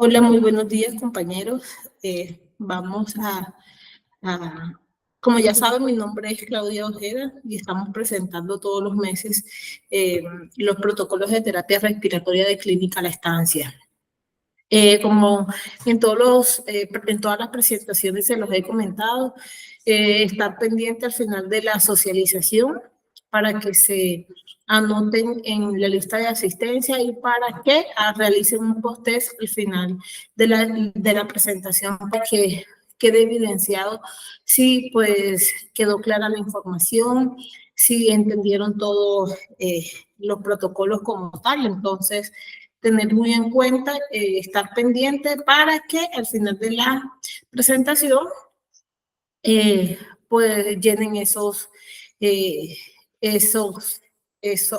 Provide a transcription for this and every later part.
Hola, muy buenos días, compañeros. Vamos a- como ya saben, mi nombre es Claudia Ojeda y estamos presentando todos los meses eh, los protocolos de terapia respiratoria de Clínica La Estancia. Como en todas las presentaciones se los he comentado, estar pendiente al final de la socialización para que se anoten en la lista de asistencia y para que realicen un post-test al final de la presentación para que quede evidenciado si pues quedó clara la información, si entendieron todos los protocolos como tal. Entonces, tener muy en cuenta, estar pendiente para que al final de la presentación pues llenen eh, esos,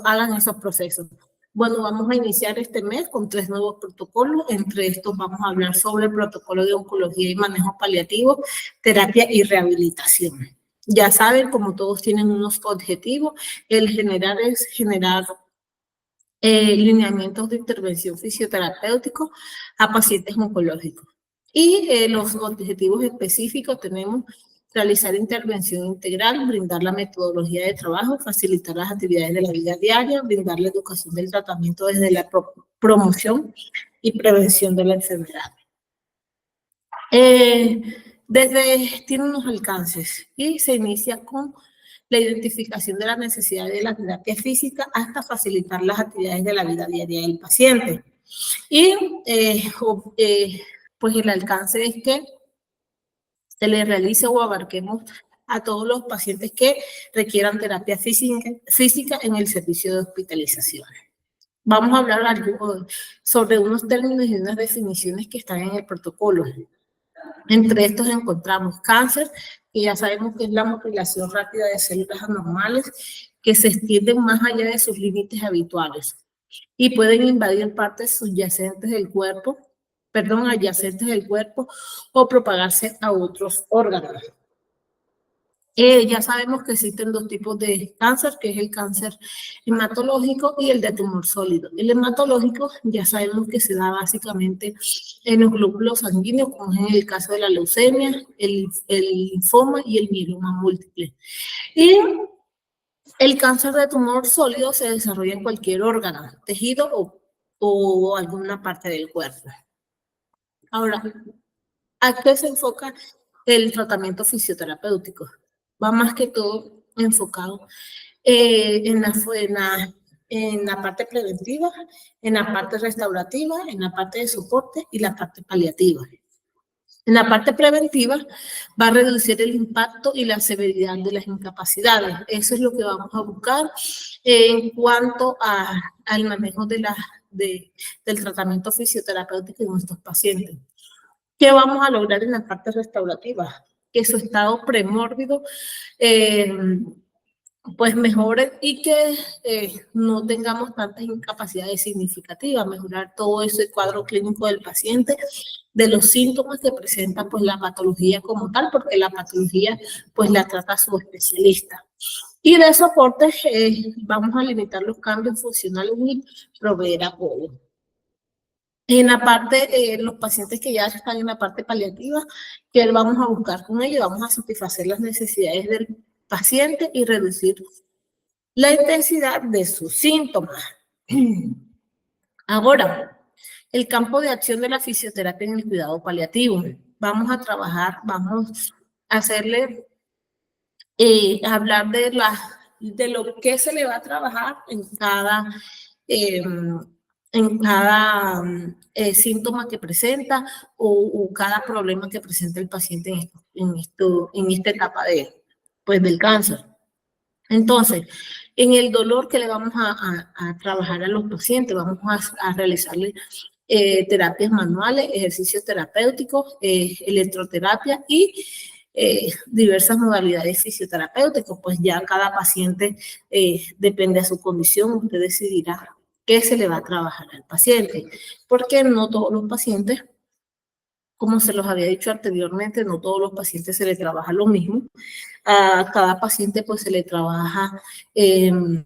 hagan esos procesos. Bueno, vamos a iniciar este mes con 3 nuevos protocolos. Entre estos vamos a hablar sobre el protocolo de oncología y manejo paliativo, terapia y rehabilitación. Ya saben, como todos tienen unos objetivos, el general es generar lineamientos de intervención fisioterapéutico a pacientes oncológicos. Y los objetivos específicos tenemos realizar intervención integral, brindar la metodología de trabajo, facilitar las actividades de la vida diaria, brindar la educación del tratamiento desde la promoción y prevención de la enfermedad. Tiene unos alcances y se inicia con la identificación de la necesidad de la terapia física hasta facilitar las actividades de la vida diaria del paciente. Y pues el alcance es que se le realice o abarquemos a todos los pacientes que requieran terapia física en el servicio de hospitalización. Vamos a hablar algo sobre unos términos y unas definiciones que están en el protocolo. Entre estos encontramos cáncer, que ya sabemos que es la mutilación rápida de células anormales que se extienden más allá de sus límites habituales y pueden invadir partes subyacentes del cuerpo, adyacentes del cuerpo o propagarse a otros órganos. Ya sabemos que existen 2 tipos de cáncer, que es el cáncer hematológico y el de tumor sólido. El hematológico ya sabemos que se da básicamente en los glóbulos sanguíneos, como es en el caso de la leucemia, el linfoma y el mieloma múltiple. Y el cáncer de tumor sólido se desarrolla en cualquier órgano, tejido o alguna parte del cuerpo. Ahora, ¿a qué se enfoca el tratamiento fisioterapéutico? Va más que todo enfocado en la parte preventiva, en la parte restaurativa, en la parte de soporte y la parte paliativa. En la parte preventiva va a reducir el impacto y la severidad de las incapacidades. Eso es lo que vamos a buscar en cuanto al manejo del tratamiento fisioterapéutico en nuestros pacientes. ¿Qué vamos a lograr en la parte restaurativa? Que su estado premórbido pues mejore y que no tengamos tantas incapacidades significativas, mejorar todo ese cuadro clínico del paciente, de los síntomas que presenta pues la patología como tal, porque la patología pues la trata su especialista. Y de soporte vamos a limitar los cambios funcionales y proveer apoyo. En la parte, los pacientes que ya están en la parte paliativa, que vamos a buscar con ellos, vamos a satisfacer las necesidades del paciente y reducir la intensidad de sus síntomas. Ahora, el campo de acción de la fisioterapia en el cuidado paliativo. Vamos a trabajar, vamos a hacerle, hablar de lo que se le va a trabajar en cada síntoma que presenta o cada problema que presenta el paciente en esta etapa del cáncer. Entonces, en el dolor que le vamos a trabajar a los pacientes, vamos a realizarle terapias manuales, ejercicios terapéuticos, electroterapia y diversas modalidades fisioterapéuticas, pues ya cada paciente depende de su condición, usted decidirá qué se le va a trabajar al paciente, porque no todos los pacientes, como se los había dicho anteriormente, no todos los pacientes se les trabaja lo mismo. A cada paciente pues se le trabaja de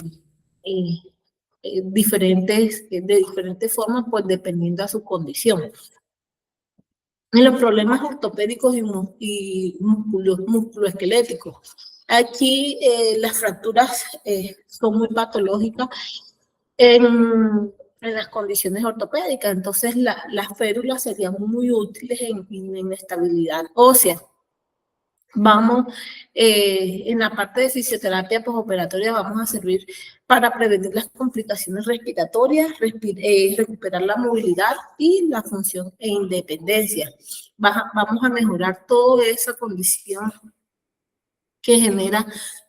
diferentes formas, pues dependiendo de su condición. en los problemas ortopédicos y musculoesqueléticos. Aquí las fracturas son muy patológicas en las condiciones ortopédicas, entonces las férulas serían muy útiles en estabilidad ósea. Vamos, en la parte de fisioterapia postoperatoria vamos a servir para prevenir las complicaciones respiratorias, recuperar la movilidad y la función e independencia. Vamos a mejorar toda esa condición que genera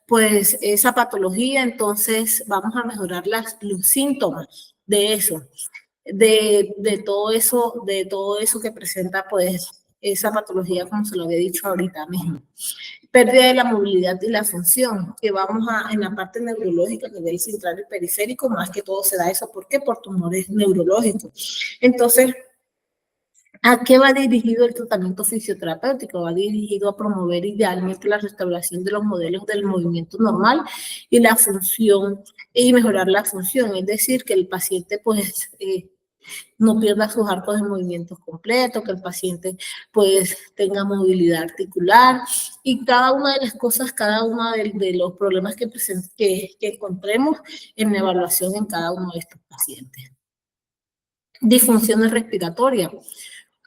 pues esa patología, entonces vamos a mejorar los síntomas de eso, de todo eso que presenta pues esa patología, como se lo había dicho ahorita mismo. Pérdida de la movilidad y la función, que vamos a, en la parte neurológica, a nivel central y periférico, más que todo se da eso. ¿Por qué? Por tumores neurológicos. Entonces, ¿a qué va dirigido el tratamiento fisioterapéutico? Va dirigido a promover idealmente la restauración de los modelos del movimiento normal y la función, y mejorar la función, es decir, que el paciente pues no pierda sus arcos de movimientos completos, que el paciente pues tenga movilidad articular y cada una de las cosas, cada uno de los problemas que encontremos en la evaluación en cada uno de estos pacientes. Disfunciones respiratorias,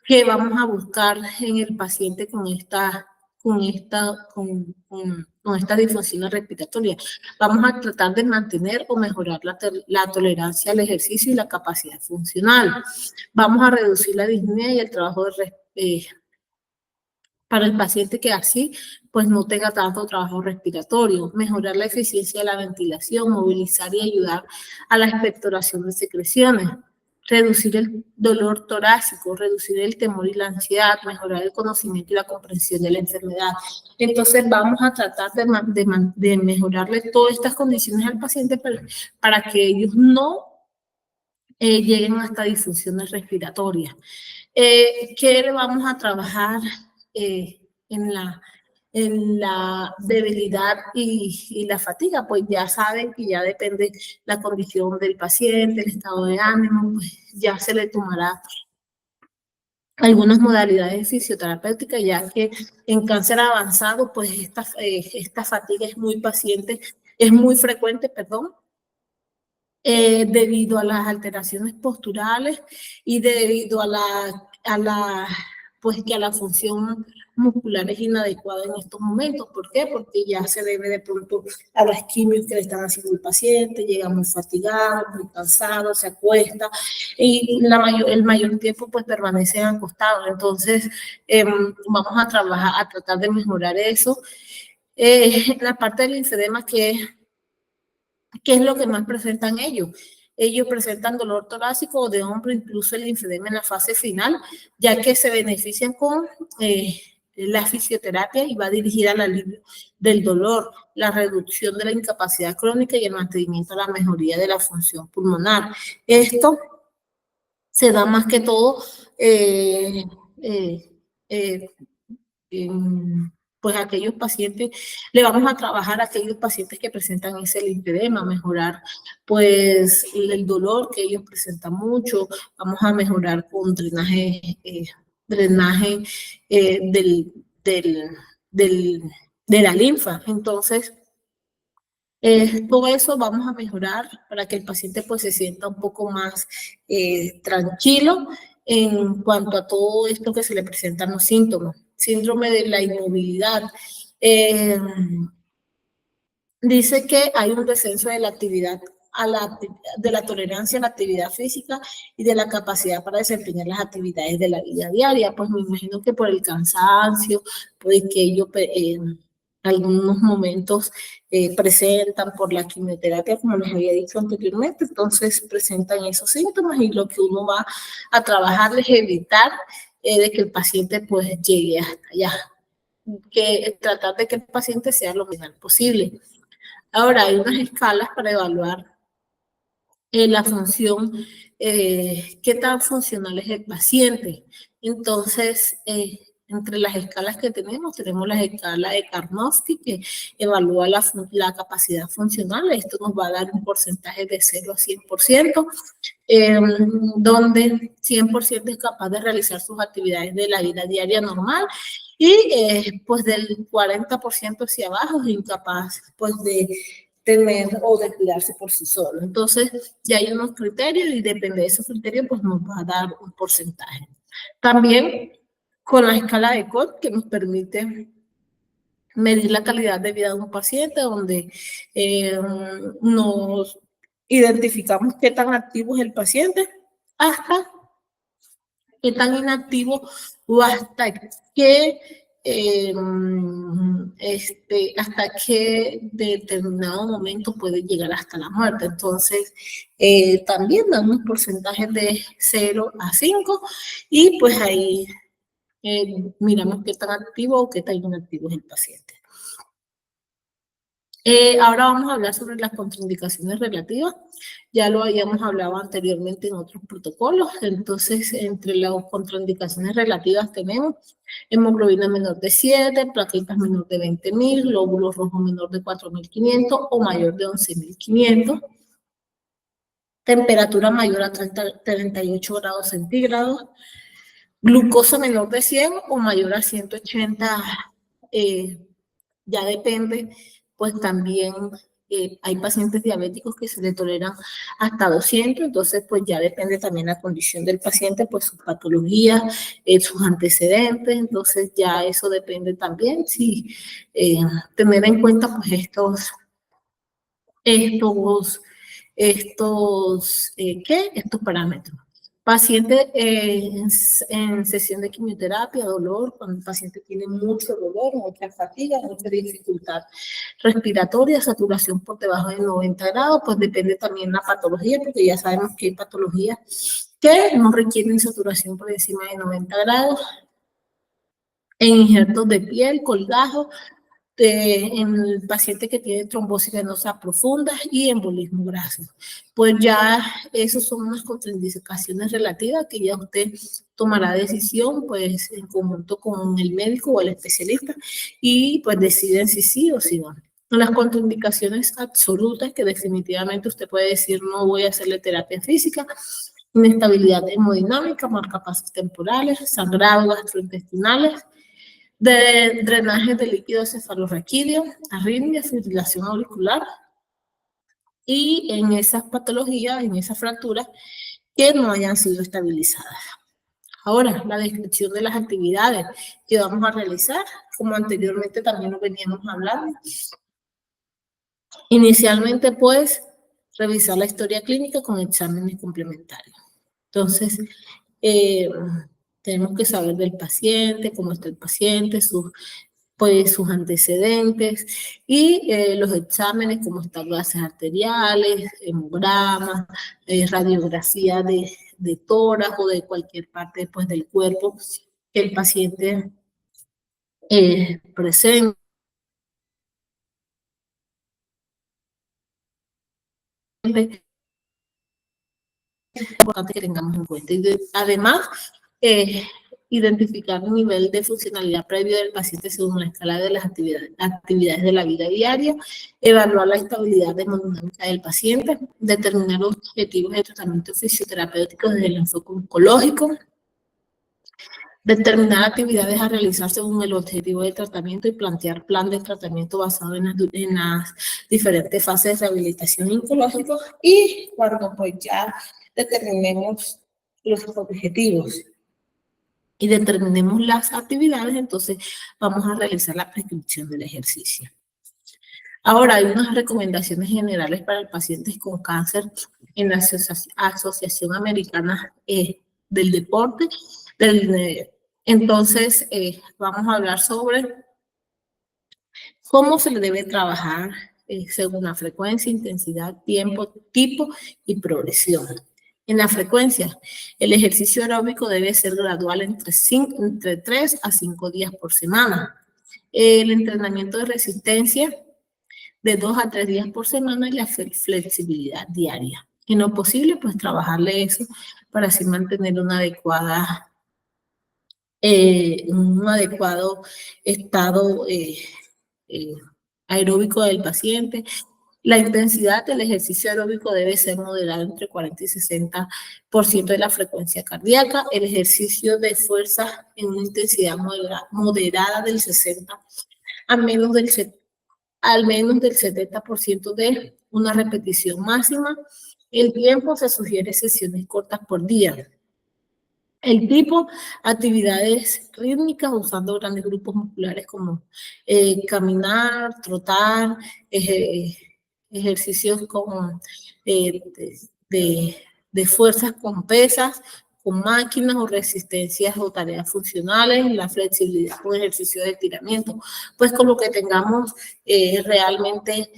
que vamos a buscar en el paciente con estas disfunciones respiratorias. Vamos a tratar de mantener o mejorar la tolerancia al ejercicio y la capacidad funcional. Vamos a reducir la disnea y el trabajo para el paciente que así pues no tenga tanto trabajo respiratorio, mejorar la eficiencia de la ventilación, movilizar y ayudar a la expectoración de secreciones, reducir el dolor torácico, reducir el temor y la ansiedad, mejorar el conocimiento y la comprensión de la enfermedad. Entonces vamos a tratar de mejorarle todas estas condiciones al paciente para que ellos no lleguen hasta disfunciones respiratorias. ¿Qué le vamos a trabajar en la debilidad y la fatiga? Pues ya saben que ya depende la condición del paciente, el estado de ánimo, pues ya se le tomará algunas modalidades fisioterapéuticas, ya que en cáncer avanzado, pues esta fatiga es muy frecuente, perdón, debido a las alteraciones posturales y debido pues que a la función muscular es inadecuada en estos momentos. ¿Por qué? Porque ya se debe de pronto a las quimios que le están haciendo el paciente, llega muy fatigado, muy cansado, se acuesta y el mayor tiempo pues permanece acostado. Entonces vamos a tratar de mejorar eso. La parte del linfedema ¿qué es lo que más presentan ellos? Ellos presentan dolor torácico o de hombro, incluso el linfedema en la fase final, ya que se benefician con la fisioterapia y va dirigida al alivio del dolor, la reducción de la incapacidad crónica y el mantenimiento de la mejoría de la función pulmonar. Esto se da más que todo pues aquellos pacientes, le vamos a trabajar a aquellos pacientes que presentan ese linfedema, mejorar pues el dolor que ellos presentan mucho, vamos a mejorar con drenaje de la linfa. Entonces, todo eso vamos a mejorar para que el paciente pues se sienta un poco más tranquilo en cuanto a todo esto que se le presentan los síntomas. Síndrome de la inmovilidad. Dice que hay un descenso de la actividad, de la tolerancia a la actividad física y de la capacidad para desempeñar las actividades de la vida diaria. Pues me imagino que por el cansancio, pues que ellos algunos momentos presentan por la quimioterapia, como les había dicho anteriormente, entonces presentan esos síntomas y lo que uno va a trabajar es evitar de que el paciente pues llegue hasta allá, que tratar de que el paciente sea lo mejor posible. Ahora, hay unas escalas para evaluar la función, qué tan funcional es el paciente. Entonces, Entre las escalas que tenemos la escala de Karnofsky, que evalúa la capacidad funcional. Esto nos va a dar un porcentaje de 0 a 100%, donde 100% es capaz de realizar sus actividades de la vida diaria normal, y pues del 40% hacia abajo es incapaz pues de tener o de cuidarse por sí solo. Entonces ya hay unos criterios y depende de esos criterios pues nos va a dar un porcentaje. También con la escala de COT, que nos permite medir la calidad de vida de un paciente, donde nos identificamos qué tan activo es el paciente hasta qué tan inactivo o hasta qué determinado momento puede llegar hasta la muerte. Entonces, también dan unos porcentajes de 0 a 5 y pues ahí miramos qué tan activo o qué tan inactivo es el paciente. Ahora vamos a hablar sobre las contraindicaciones relativas. Ya lo habíamos hablado anteriormente en otros protocolos. Entonces, entre las contraindicaciones relativas tenemos hemoglobina menor de 7, plaquetas menor de 20.000, glóbulos rojos menor de 4.500 o mayor de 11.500, temperatura mayor a 38 grados centígrados, glucosa menor de 100 o mayor a 180, ya depende, pues también hay pacientes diabéticos que se le toleran hasta 200, entonces pues ya depende también la condición del paciente, pues sus patologías, sus antecedentes, entonces ya eso depende también, si tener en cuenta pues estos parámetros. Paciente en sesión de quimioterapia, dolor, cuando el paciente tiene mucho dolor, mucha fatiga, mucha dificultad respiratoria, saturación por debajo de 90 grados, pues depende también la patología, porque ya sabemos que hay patologías que no requieren saturación por encima de 90 grados, en injertos de piel, colgajos, en el paciente que tiene trombosis venosa profunda y embolismo graso. Pues ya esos son unas contraindicaciones relativas que ya usted tomará decisión pues en conjunto con el médico o el especialista y pues deciden si sí o si no. Las contraindicaciones absolutas que definitivamente usted puede decir no voy a hacerle terapia física: inestabilidad hemodinámica, marcapasos temporales, sangrado gastrointestinales, de drenaje de líquido cefalorraquídeo, arritmia, fibrilación auricular, y en esas patologías, en esas fracturas que no hayan sido estabilizadas. Ahora, la descripción de las actividades que vamos a realizar, como anteriormente también lo veníamos hablando. Inicialmente, pues, revisar la historia clínica con exámenes complementarios. Entonces, tenemos que saber del paciente, cómo está el paciente, sus antecedentes y los exámenes como están gases arteriales, hemogramas, radiografía de tórax o de cualquier parte pues, del cuerpo que el paciente presente. Es importante que tengamos en cuenta. Y además, identificar el nivel de funcionalidad previo del paciente según la escala de las actividades de la vida diaria, evaluar la estabilidad hemodinámica del paciente, determinar los objetivos de tratamiento fisioterapéutico desde el enfoque oncológico, determinar actividades a realizar según el objetivo de tratamiento y plantear plan de tratamiento basado en las diferentes fases de rehabilitación oncológica. Y cuando pues ya determinemos los objetivos y determinemos las actividades, entonces vamos a realizar la prescripción del ejercicio. Ahora, hay unas recomendaciones generales para pacientes con cáncer en la Asociación Americana del Deporte. Entonces, vamos a hablar sobre cómo se le debe trabajar según la frecuencia, intensidad, tiempo, tipo y progresión. En la frecuencia, el ejercicio aeróbico debe ser gradual entre 3 a 5 días por semana. El entrenamiento de resistencia de 2 a 3 días por semana y la flexibilidad diaria. En lo posible, pues trabajarle eso para así mantener una adecuada un adecuado estado aeróbico del paciente. La intensidad del ejercicio aeróbico debe ser moderada entre 40 y 60% de la frecuencia cardíaca. El ejercicio de fuerza en una intensidad moderada del 60 al menos del 70% de una repetición máxima. El tiempo se sugiere sesiones cortas por día. El tipo, actividades rítmicas usando grandes grupos musculares como caminar, trotar, ejercicios como de fuerzas con pesas, con máquinas o resistencias o tareas funcionales, la flexibilidad con ejercicio de estiramiento, pues con lo que tengamos realmente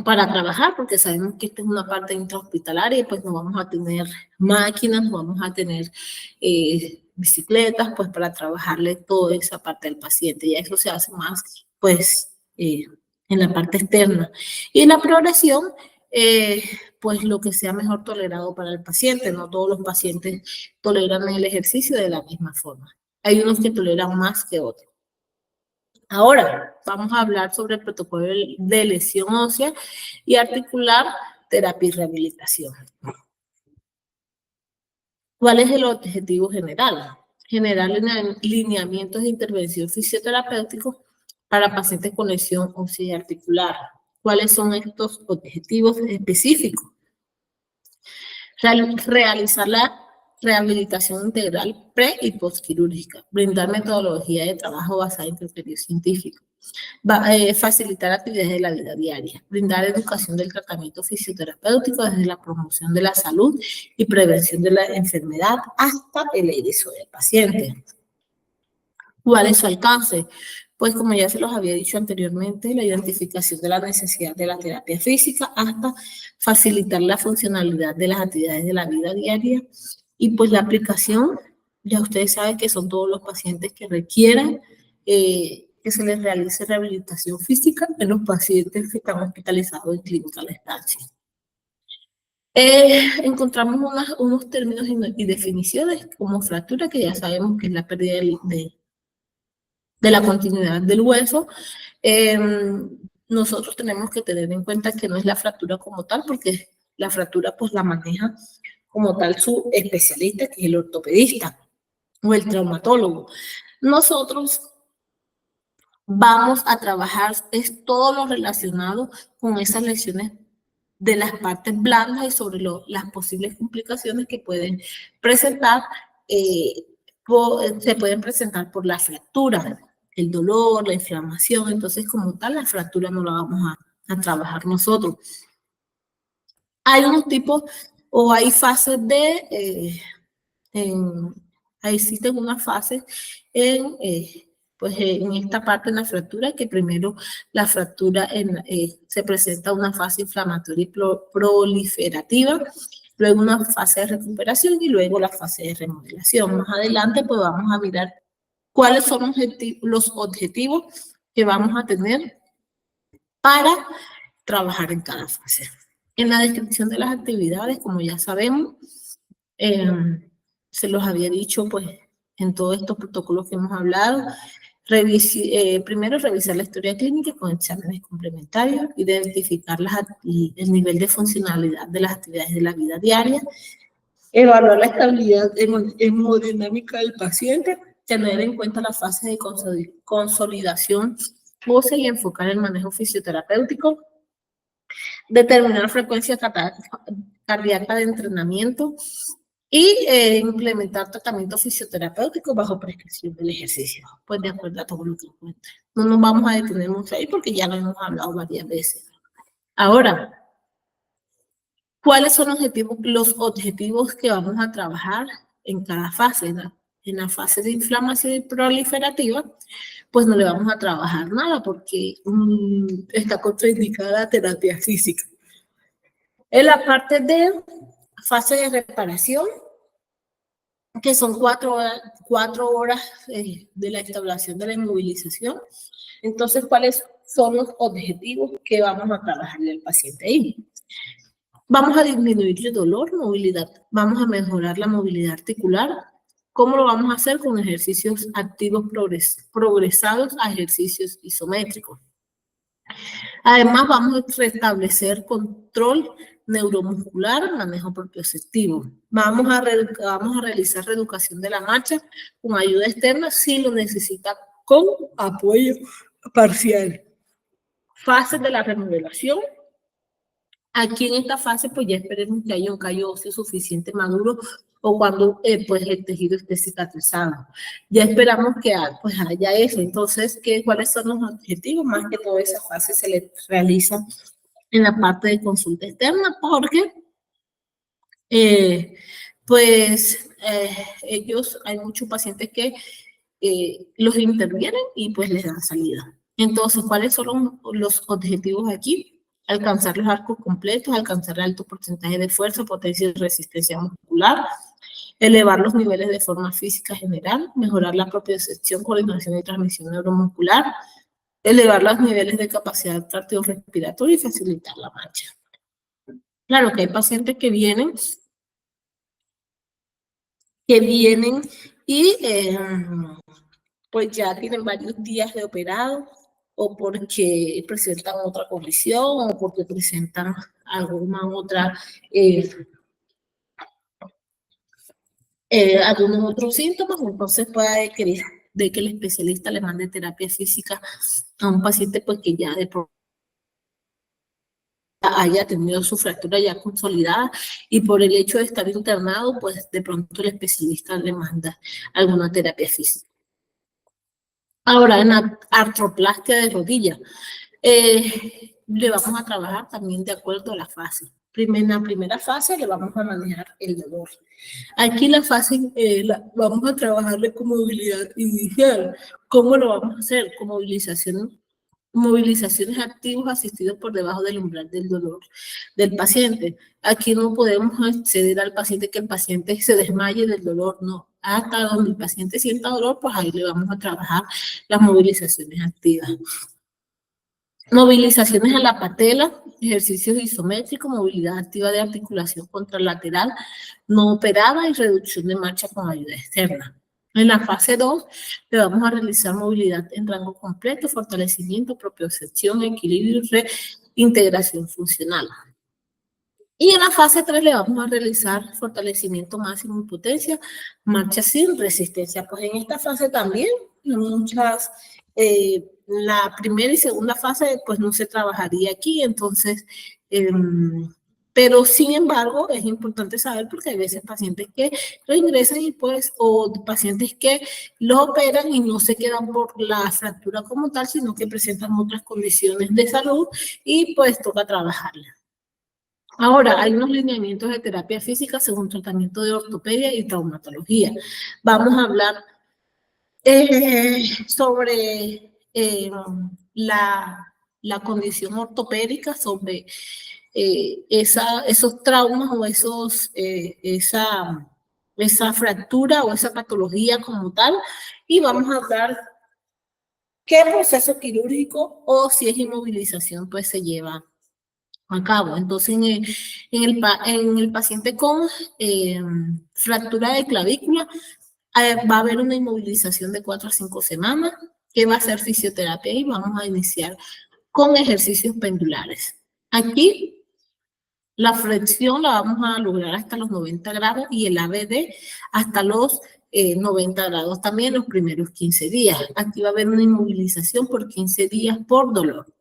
para trabajar, porque sabemos que esta es una parte intrahospitalaria y pues no vamos a tener máquinas, no vamos a tener bicicletas, pues para trabajarle toda esa parte al paciente. Y eso se hace más, pues, en la parte externa. Y la progresión, pues lo que sea mejor tolerado para el paciente. No todos los pacientes toleran el ejercicio de la misma forma. Hay unos que toleran más que otros. Ahora, vamos a hablar sobre el protocolo de lesión ósea y articular, terapia y rehabilitación. ¿Cuál es el objetivo general? Generar lineamientos de intervención fisioterapéuticos para pacientes con lesión ósea y articular. ¿Cuáles son estos objetivos específicos? Realizar la rehabilitación integral pre- y postquirúrgica, brindar metodología de trabajo basada en criterios científicos, facilitar actividades de la vida diaria, brindar educación del tratamiento fisioterapéutico desde la promoción de la salud y prevención de la enfermedad hasta el egreso del paciente. ¿Cuál es su alcance? Pues como ya se los había dicho anteriormente, la identificación de la necesidad de la terapia física hasta facilitar la funcionalidad de las actividades de la vida diaria y pues la aplicación, ya ustedes saben que son todos los pacientes que requieran que se les realice rehabilitación física en los pacientes que están hospitalizados en clínica de estancia. Encontramos unos términos y definiciones como fractura, que ya sabemos que es la pérdida de la continuidad del hueso. Nosotros tenemos que tener en cuenta que no es la fractura como tal, porque la fractura pues la maneja como tal su especialista, que es el ortopedista o el traumatólogo. Nosotros vamos a trabajar es todo lo relacionado con esas lesiones de las partes blandas y sobre las posibles complicaciones que pueden presentar, se pueden presentar por la fractura, el dolor, la inflamación. Entonces, como tal, la fractura no la vamos a trabajar nosotros. Hay unos tipos o hay fases de, existen unas fases pues en esta parte de la fractura, que primero la fractura se presenta una fase inflamatoria y proliferativa, luego una fase de recuperación y luego la fase de remodelación. Más adelante pues vamos a mirar cuáles son los objetivos que vamos a tener para trabajar en cada fase. En la descripción de las actividades, como ya sabemos, se los había dicho pues en todos estos protocolos que hemos hablado. Primero, revisar la historia clínica con exámenes complementarios, identificar el nivel de funcionalidad de las actividades de la vida diaria, evaluar la estabilidad hemodinámica del paciente, tener en cuenta la fase de consolidación ósea y enfocar el manejo fisioterapéutico, determinar frecuencia cardíaca de entrenamiento y implementar tratamiento fisioterapéutico bajo prescripción del ejercicio, pues de acuerdo a todo lo que encuentre. No nos vamos a detener mucho ahí porque ya lo hemos hablado varias veces. Ahora, ¿cuáles son los objetivos que vamos a trabajar en cada fase? En la fase de inflamación y proliferativa, pues no le vamos a trabajar nada porque está contraindicada la terapia física. En la parte de fase de reparación, que son 4 horas de la instauración de la inmovilización. Entonces, ¿cuáles son los objetivos que vamos a trabajarle al paciente ahí? Vamos a disminuir el dolor, movilidad. Vamos a mejorar la movilidad articular. ¿Cómo lo vamos a hacer? Con ejercicios activos progresados a ejercicios isométricos. Además, vamos a restablecer control neuromuscular, manejo propioceptivo. Vamos a realizar reeducación de la marcha con ayuda externa si lo necesita con apoyo parcial. Fase de la remodelación. Aquí en esta fase, pues ya esperemos que haya un callo óseo suficiente maduro o cuando pues el tejido esté cicatrizado. Ya esperamos que pues haya eso. Entonces, ¿cuáles son los objetivos? Más que todo esa fase se le realiza en la parte de consulta externa porque ellos, hay muchos pacientes que los intervienen y pues les dan salida. Entonces, ¿cuáles son los objetivos aquí? Alcanzar los arcos completos, alcanzar alto porcentaje de fuerza, potencia y resistencia muscular, elevar los niveles de forma física general, mejorar la propiocepción, coordinación y transmisión neuromuscular, elevar los niveles de capacidad cardiorrespiratoria y facilitar la marcha. Claro que hay pacientes que vienen y pues ya tienen varios días de operado o porque presentan otra condición o porque presentan alguna otra algunos otros síntomas, entonces puede querer de que el especialista le mande terapia física a un paciente pues que ya de pronto haya tenido su fractura ya consolidada y por el hecho de estar internado, pues de pronto el especialista le manda alguna terapia física. Ahora, en la artroplastia de rodilla, le vamos a trabajar también de acuerdo a la fase. En la primera fase le vamos a manejar el dolor. Aquí la fase vamos a trabajarle con movilidad inicial. ¿Cómo lo vamos a hacer? Con movilizaciones activas asistidos por debajo del umbral del dolor del paciente. Aquí no podemos acceder al paciente que el paciente se desmaye del dolor, no. Hasta donde el paciente sienta dolor, pues ahí le vamos a trabajar las movilizaciones activas. Movilizaciones a la patela, ejercicios isométricos, movilidad activa de articulación contralateral no operada y reducción de marcha con ayuda externa. En la fase 2 le vamos a realizar movilidad en rango completo, fortalecimiento, propiocepción, equilibrio y reintegración funcional. Y en la fase 3 le vamos a realizar fortalecimiento máximo y potencia, marcha sin resistencia. Pues en esta fase también muchas... la primera y segunda fase pues no se trabajaría aquí, entonces, pero sin embargo es importante saber porque hay veces pacientes que lo ingresan y pues, o pacientes que lo operan y no se quedan por la fractura como tal, sino que presentan otras condiciones de salud y pues toca trabajarla. Ahora, hay unos lineamientos de terapia física según tratamiento de ortopedia y traumatología. Vamos a hablar sobre la condición ortopédica, sobre esos traumas o esa fractura o esa patología como tal, y vamos a hablar qué proceso quirúrgico o si es inmovilización pues se lleva a cabo. Entonces, en el paciente con fractura de clavícula, va a haber una inmovilización de 4 a 5 semanas, que va a ser fisioterapia y vamos a iniciar con ejercicios pendulares. Aquí, la flexión la vamos a lograr hasta los 90 grados y el ABD hasta los 90 grados también los primeros 15 días. Aquí va a haber una inmovilización por 15 días por dolor.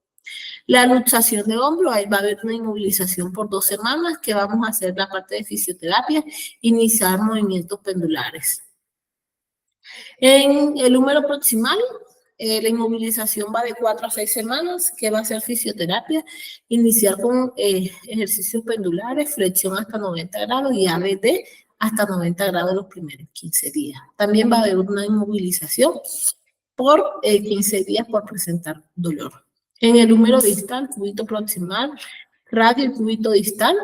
La luxación de hombro, ahí va a haber una inmovilización por 2 semanas que vamos a hacer la parte de fisioterapia, iniciar movimientos pendulares. En el húmero proximal, la inmovilización va de 4 a 6 semanas, que va a ser fisioterapia, iniciar con ejercicios pendulares, flexión hasta 90 grados y ABD hasta 90 grados los primeros 15 días. También va a haber una inmovilización por 15 días por presentar dolor. En el húmero distal, cúbito proximal, radio y cúbito distal,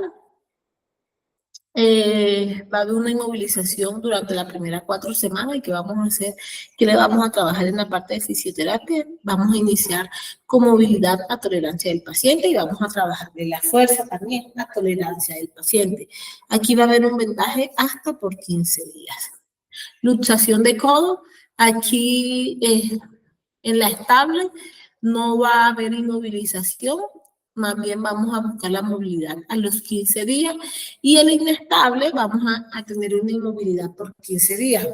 Va a haber una inmovilización durante las primeras 4 semanas y que vamos a hacer, que le vamos a trabajar en la parte de fisioterapia. Vamos a iniciar con movilidad a tolerancia del paciente y vamos a trabajar de la fuerza también a tolerancia del paciente. Aquí va a haber un vendaje hasta por 15 días. Luxación de codo, aquí en la estable no va a haber inmovilización, más bien vamos a buscar la movilidad a los 15 días y el inestable vamos a tener una inmovilidad por 15 días.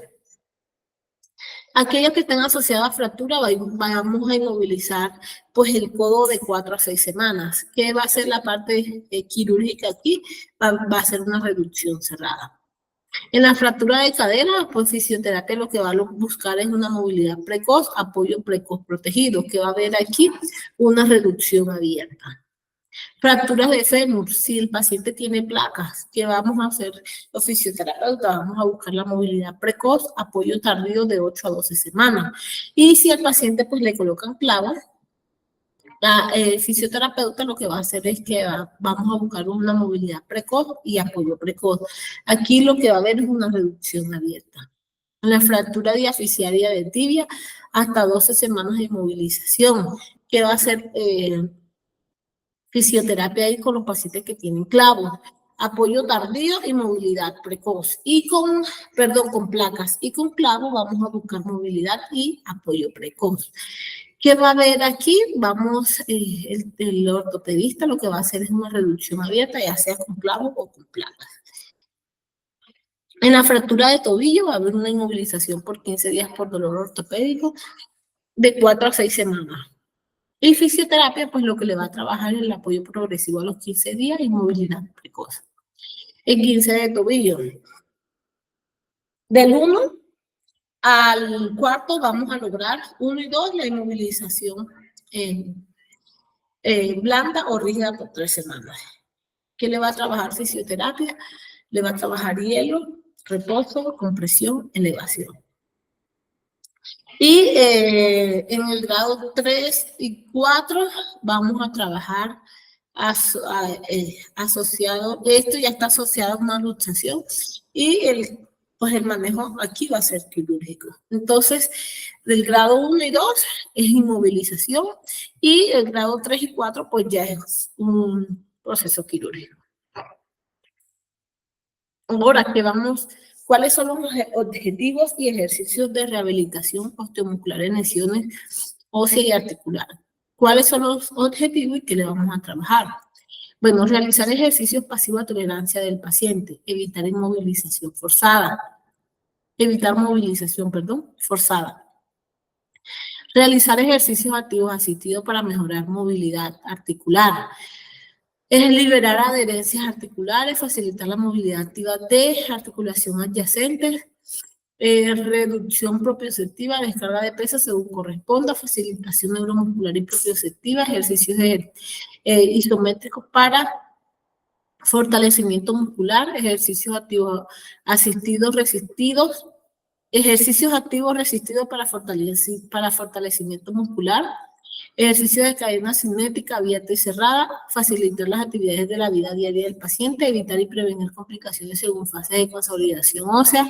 Aquellos que estén asociados a fractura vamos a inmovilizar pues el codo de 4 a 6 semanas. ¿Qué va a ser la parte quirúrgica aquí? Va a ser una reducción cerrada. En la fractura de cadera, pues fisioterapia lo que va a buscar es una movilidad precoz, apoyo precoz protegido, que va a haber aquí una reducción abierta. Fracturas de fémur, si el paciente tiene placas, ¿qué vamos a hacer los fisioterapeutas? Vamos a buscar la movilidad precoz, apoyo tardío de 8 a 12 semanas. Y si al paciente pues le colocan clavos, el fisioterapeuta lo que va a hacer es que vamos a buscar una movilidad precoz y apoyo precoz. Aquí lo que va a haber es una reducción abierta. En la fractura diaficiaria de tibia, hasta 12 semanas de inmovilización, que va a ser fisioterapia ahí con los pacientes que tienen clavos, apoyo tardío y movilidad precoz. Y con placas. Y con clavos vamos a buscar movilidad y apoyo precoz. ¿Qué va a haber aquí? Vamos, el ortopedista lo que va a hacer es una reducción abierta, ya sea con clavos o con placas. En la fractura de tobillo va a haber una inmovilización por 15 días por dolor ortopédico de 4 a 6 semanas. Y fisioterapia, pues lo que le va a trabajar es el apoyo progresivo a los 15 días y movilidad precoz. El 15 de tobillo. Del 1 al 4 vamos a lograr 1 y 2 la inmovilización blanda o rígida por 3 semanas. ¿Qué le va a trabajar fisioterapia? Le va a trabajar hielo, reposo, compresión, elevación. Y en el grado 3 y 4 vamos a trabajar asociado, esto ya está asociado a una luxación y el manejo aquí va a ser quirúrgico. Entonces, del grado 1 y 2 es inmovilización y el grado 3 y 4 pues ya es un proceso quirúrgico. Ahora que vamos, ¿cuáles son los objetivos y ejercicios de rehabilitación osteomuscular en lesiones óseas y articulares? ¿Cuáles son los objetivos y qué le vamos a trabajar? Bueno, realizar ejercicios pasivos a tolerancia del paciente, evitar movilización forzada. Realizar ejercicios activos asistidos para mejorar movilidad articular. Es liberar adherencias articulares, facilitar la movilidad activa de articulación adyacente, reducción propioceptiva, descarga de peso según corresponda, facilitación neuromuscular y propioceptiva, ejercicios isométricos para fortalecimiento muscular, ejercicios activos asistidos resistidos, ejercicios activos resistidos para fortalecimiento muscular, ejercicio de cadena cinética abierta y cerrada, facilitar las actividades de la vida diaria del paciente, evitar y prevenir complicaciones según fases de consolidación ósea,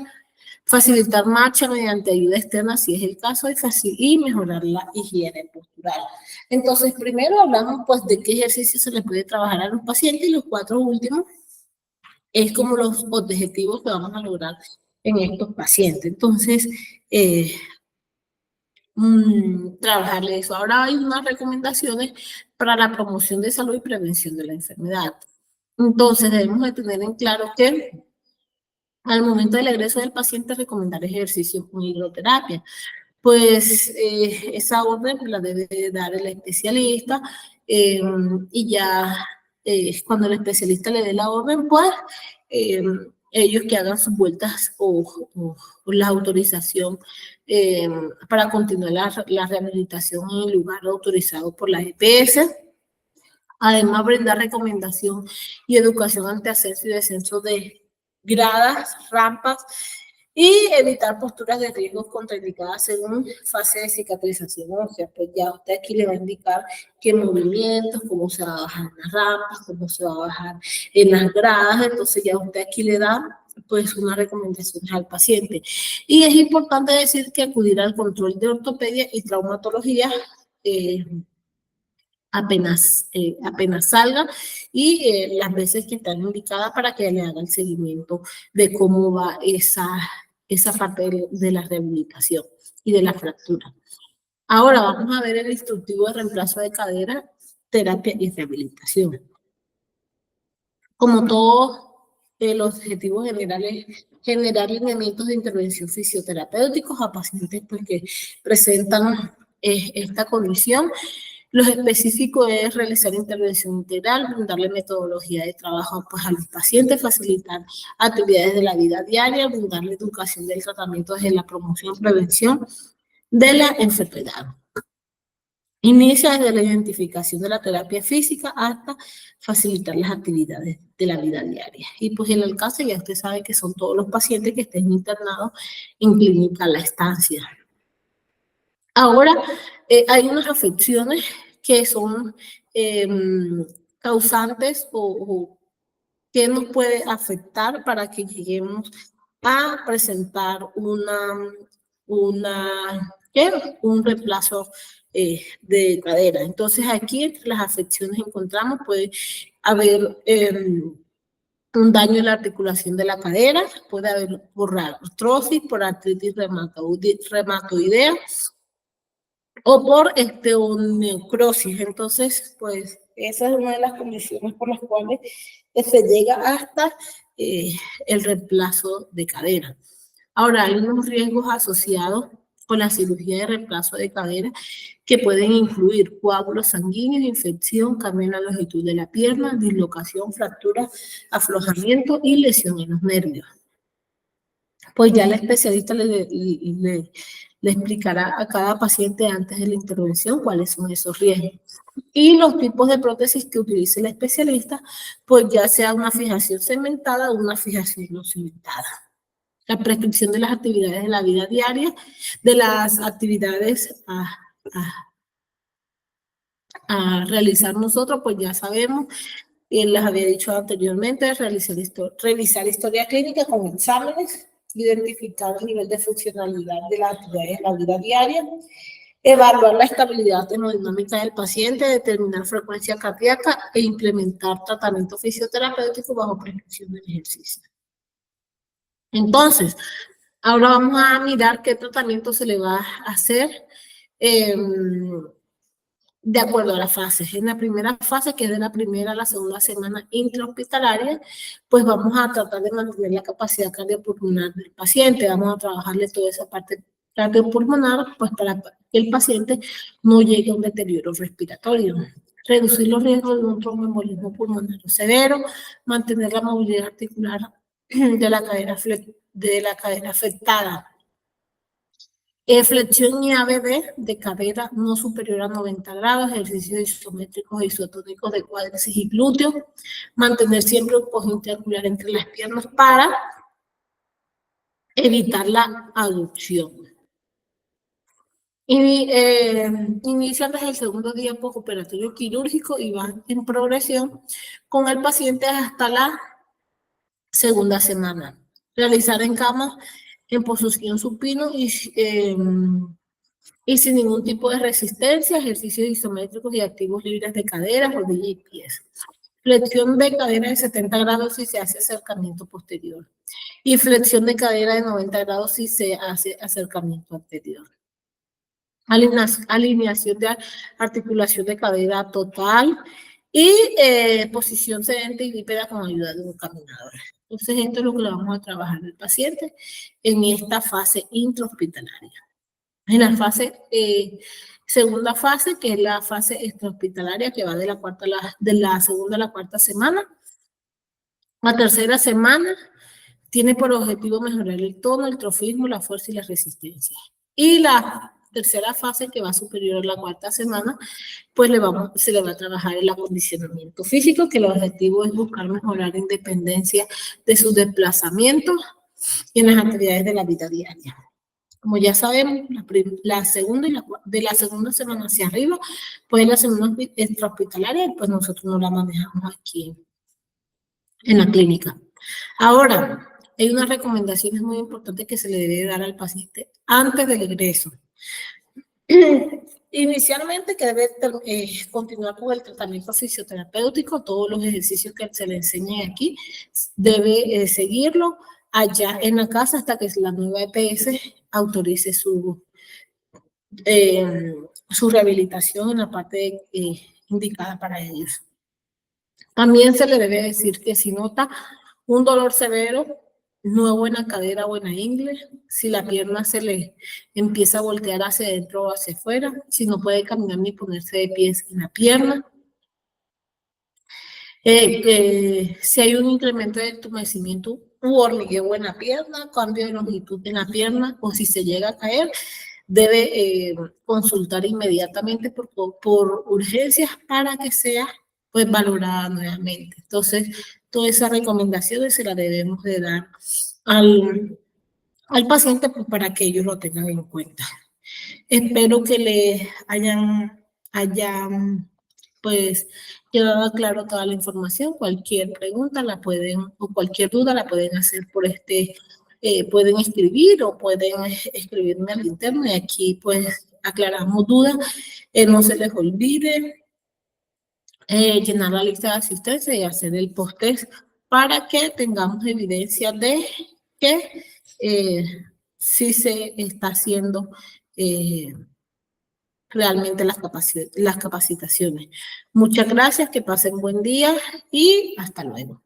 facilitar marcha mediante ayuda externa si es el caso y mejorar la higiene postural. Entonces, primero hablamos pues de qué ejercicio se le puede trabajar a los pacientes y los 4 últimos es como los objetivos que vamos a lograr en estos pacientes. Entonces, trabajarle eso. Ahora hay unas recomendaciones para la promoción de salud y prevención de la enfermedad. Entonces, debemos de tener en claro que al momento del egreso del paciente recomendar ejercicio con hidroterapia. Pues esa orden la debe dar el especialista y ya cuando el especialista le dé la orden, pues ellos que hagan sus vueltas o la autorización para continuar la rehabilitación en el lugar autorizado por la EPS. Además, brindar recomendación y educación ante ascenso y descenso de gradas, rampas, y evitar posturas de riesgo contraindicadas según fase de cicatrización ósea. Pues ya usted aquí le va a indicar qué movimientos, cómo se va a bajar en las rampas, cómo se va a bajar en las gradas. Entonces ya usted aquí le da pues unas recomendaciones al paciente. Y es importante decir que acudir al control de ortopedia y traumatología apenas salga y las veces que están indicadas para que le haga el seguimiento de cómo va esa parte de la rehabilitación y de la fractura. Ahora vamos a ver el instructivo de reemplazo de cadera, terapia y rehabilitación. Como todos los objetivos generales, generar lineamientos de intervención fisioterapéuticos a pacientes pues, que presentan esta condición. Lo específico es realizar intervención integral, brindarle metodología de trabajo pues, a los pacientes, facilitar actividades de la vida diaria, brindarle educación del tratamiento desde la promoción y prevención de la enfermedad. Inicia desde la identificación de la terapia física hasta facilitar las actividades de la vida diaria. Y pues el alcance ya usted sabe que son todos los pacientes que estén internados en clínica La Estancia. Ahora, hay unas afecciones que son causantes o que nos puede afectar para que lleguemos a presentar un reemplazo de cadera. Entonces, aquí entre las afecciones encontramos, puede haber un daño en la articulación de la cadera, puede haber por artrosis, por artritis reumatoidea, o por osteonecrosis. Entonces, pues, esa es una de las condiciones por las cuales se llega hasta el reemplazo de cadera. Ahora, hay unos riesgos asociados con la cirugía de reemplazo de cadera que pueden incluir coágulos sanguíneos, infección, cambio en la longitud de la pierna, dislocación, fractura, aflojamiento y lesión en los nervios. Pues ya el especialista le explicará a cada paciente antes de la intervención cuáles son esos riesgos. Y los tipos de prótesis que utilice el especialista, pues ya sea una fijación cementada o una fijación no cementada. La prescripción de las actividades de la vida diaria, de las actividades a realizar nosotros, pues ya sabemos, y les había dicho anteriormente, revisar historia clínica con exámenes, identificar el nivel de funcionalidad de las actividades de la vida diaria, evaluar la estabilidad hemodinámica del paciente, determinar frecuencia cardíaca e implementar tratamiento fisioterapéutico bajo prescripción del ejercicio. Entonces, ahora vamos a mirar qué tratamiento se le va a hacer de acuerdo a las fases. En la primera fase, que es de la primera a la segunda semana intrahospitalaria, pues vamos a tratar de mantener la capacidad cardiopulmonar del paciente. Vamos a trabajarle toda esa parte cardiopulmonar, pues para que el paciente no llegue a un deterioro respiratorio. Reducir los riesgos de un tromboembolismo pulmonar severo, mantener la movilidad articular de la cadera afectada. Flexión y ABD de cadera no superior a 90 grados, ejercicios isométricos e isotónicos de cuádriceps y glúteos, mantener siempre un cojín interarticular entre las piernas para evitar la aducción. Inician desde el segundo día postoperatorio quirúrgico y van en progresión con el paciente hasta la segunda semana. Realizar en cama en posición supino y sin ningún tipo de resistencia, ejercicios isométricos y activos libres de cadera, rodilla y pies. Flexión de cadera de 70 grados si se hace acercamiento posterior. Y flexión de cadera de 90 grados si se hace acercamiento anterior. Alineación de articulación de cadera total y posición sedente y bípeda con ayuda de un caminador. Entonces, esto es lo que le vamos a trabajar al paciente en esta fase intrahospitalaria. En la segunda fase, que es la fase extrahospitalaria, que va de la segunda a la cuarta semana. La tercera semana tiene por objetivo mejorar el tono, el trofismo, la fuerza y la resistencia. Y la tercera fase, que va superior a la cuarta semana, pues se le va a trabajar el acondicionamiento físico, que el objetivo es buscar mejorar la independencia de sus desplazamientos, y en las actividades de la vida diaria. Como ya sabemos, la segunda de la segunda semana hacia arriba, pues la semana extrahospitalaria, pues nosotros no la manejamos aquí en la clínica. Ahora, hay unas recomendaciones muy importantes que se le debe dar al paciente antes del ingreso. Inicialmente, que debe continuar con el tratamiento fisioterapéutico, todos los ejercicios que se le enseñen aquí, debe seguirlo allá en la casa hasta que la nueva EPS autorice su rehabilitación en la parte indicada para ellos. También se le debe decir que si nota un dolor severo, nuevo en la cadera o en la ingle, si la pierna se le empieza a voltear hacia adentro o hacia afuera, si no puede caminar ni ponerse de pies en la pierna, si hay un incremento de entumecimiento u hormigueo en la pierna, cambio de longitud en la pierna, o si se llega a caer, debe consultar inmediatamente por urgencias para que sea pues valorada nuevamente. Entonces, todas esas recomendaciones se las debemos de dar al paciente pues, para que ellos lo tengan en cuenta. Espero que le hayan pues quedado claro toda la información. Cualquier pregunta la pueden, o cualquier duda la pueden hacer por pueden escribir o pueden escribirme al interno y aquí pues aclaramos dudas. No se les olvide llenar la lista de asistencia y hacer el post-test para que tengamos evidencia de que sí se está haciendo realmente las capacitaciones. Muchas gracias, que pasen buen día y hasta luego.